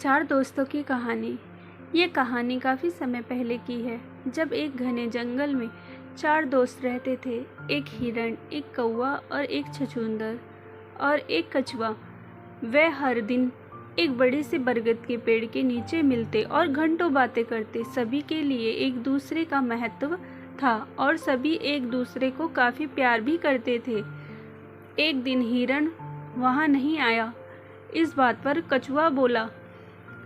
चार दोस्तों की कहानी। ये कहानी काफ़ी समय पहले की है, जब एक घने जंगल में चार दोस्त रहते थे। एक हिरण, एक कौवा और एक छछूंदर और एक कछुआ। वे हर दिन एक बड़े से बरगद के पेड़ के नीचे मिलते और घंटों बातें करते। सभी के लिए एक दूसरे का महत्व था और सभी एक दूसरे को काफ़ी प्यार भी करते थे। एक दिन हिरण वहाँ नहीं आया। इस बात पर कछुआ बोला।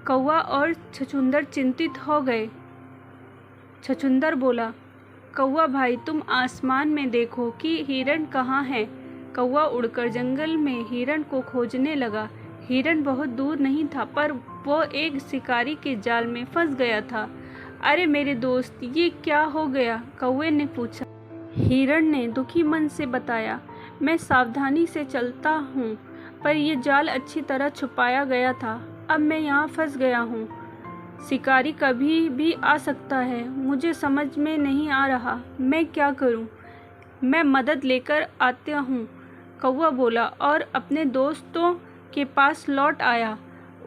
कौवा और छछूंदर चिंतित हो गए। छछूंदर बोला, कौवा भाई, तुम आसमान में देखो कि हिरण कहाँ है। कौवा उड़कर जंगल में हिरण को खोजने लगा। हिरण बहुत दूर नहीं था, पर वो एक शिकारी के जाल में फंस गया था। अरे मेरे दोस्त, ये क्या हो गया? कौवे ने पूछा। हिरण ने दुखी मन से बताया, मैं सावधानी से चलता हूँ, पर यह जाल अच्छी तरह छुपाया गया था। अब मैं यहाँ फंस गया हूँ। शिकारी कभी भी आ सकता है। मुझे समझ में नहीं आ रहा मैं क्या करूँ। मैं मदद लेकर आता हूँ, कौवा बोला और अपने दोस्तों के पास लौट आया।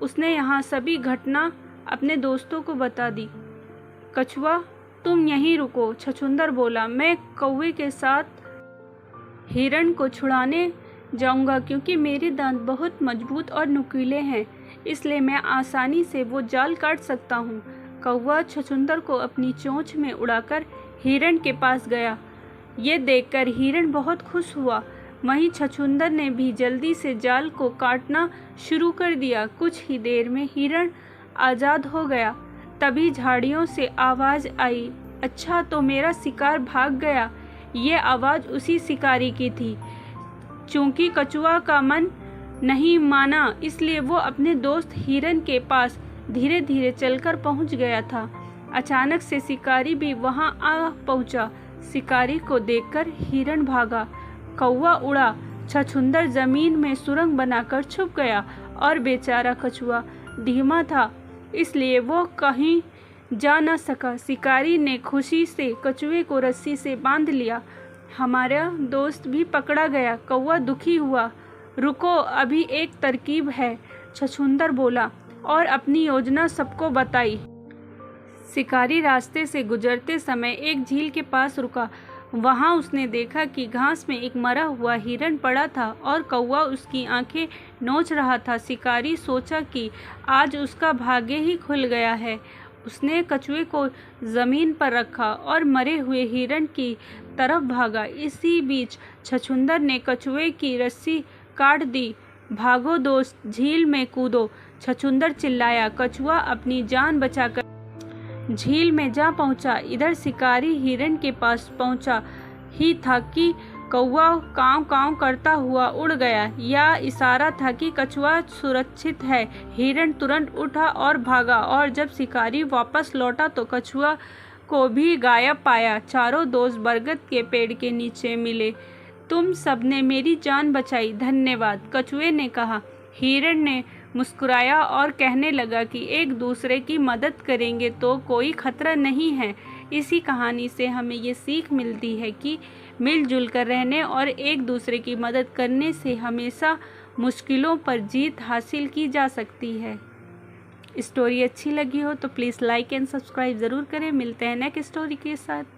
उसने यहाँ सभी घटना अपने दोस्तों को बता दी। कछुआ, तुम यहीं रुको, छछूंदर बोला। मैं कौवे के साथ हिरण को छुड़ाने जाऊंगा, क्योंकि मेरे दांत बहुत मजबूत और नुकीले हैं, इसलिए मैं आसानी से वो जाल काट सकता हूँ। कौवा छछूंदर को अपनी चोंच में उड़ाकर हिरण के पास गया। ये देखकर हिरण बहुत खुश हुआ। वहीं छछूंदर ने भी जल्दी से जाल को काटना शुरू कर दिया। कुछ ही देर में हिरण आज़ाद हो गया। तभी झाड़ियों से आवाज़ आई, अच्छा तो मेरा शिकार भाग गया। ये आवाज़ उसी शिकारी की थी। चूंकि कछुआ का मन नहीं माना, इसलिए वो अपने दोस्त हिरण के पास धीरे धीरे चलकर पहुंच गया था। अचानक से शिकारी भी वहां आ पहुंचा। शिकारी को देखकर हिरण भागा, कौवा उड़ा, छछूंदर जमीन में सुरंग बनाकर छुप गया और बेचारा कछुआ धीमा था, इसलिए वो कहीं जा न सका। शिकारी ने खुशी से कछुए को रस्सी से बांध लिया। हमारा दोस्त भी पकड़ा गया। कौवा दुखी हुआ। रुको, अभी एक तरकीब है, छछूंदर बोला और अपनी योजना सबको बताई। शिकारी रास्ते से गुजरते समय एक झील के पास रुका। वहां उसने देखा कि घास में एक मरा हुआ हिरण पड़ा था और कौवा उसकी आंखें नोच रहा था। शिकारी सोचा कि आज उसका भाग्य ही खुल गया है। उसने कछुए को जमीन पर रखा और मरे हुए हिरण की तरफ भागा। इसी बीच छछूंदर ने कछुए की रस्सी काट दी। भागो दोस्त, झील में कूदो, छछूंदर चिल्लाया। कछुआ अपनी जान बचाकर झील में जा पहुंचा। इधर शिकारी हिरण के पास पहुंचा ही था कि कौवा कांव कांव करता हुआ उड़ गया। यह इशारा था कि कछुआ सुरक्षित है। हिरण तुरंत उठा और भागा, और जब शिकारी वापस लौटा तो कछुआ को भी गायब पाया। चारों दोस्त बरगद के पेड़ के नीचे मिले। तुम सबने मेरी जान बचाई, धन्यवाद, कछुए ने कहा। हिरण ने मुस्कुराया और कहने लगा कि एक दूसरे की मदद करेंगे तो कोई खतरा नहीं है। इसी कहानी से हमें ये सीख मिलती है कि मिलजुल कर रहने और एक दूसरे की मदद करने से हमेशा मुश्किलों पर जीत हासिल की जा सकती है। स्टोरी अच्छी लगी हो तो प्लीज़ लाइक एंड सब्सक्राइब ज़रूर करें। मिलते हैं नेक्स्ट स्टोरी के साथ।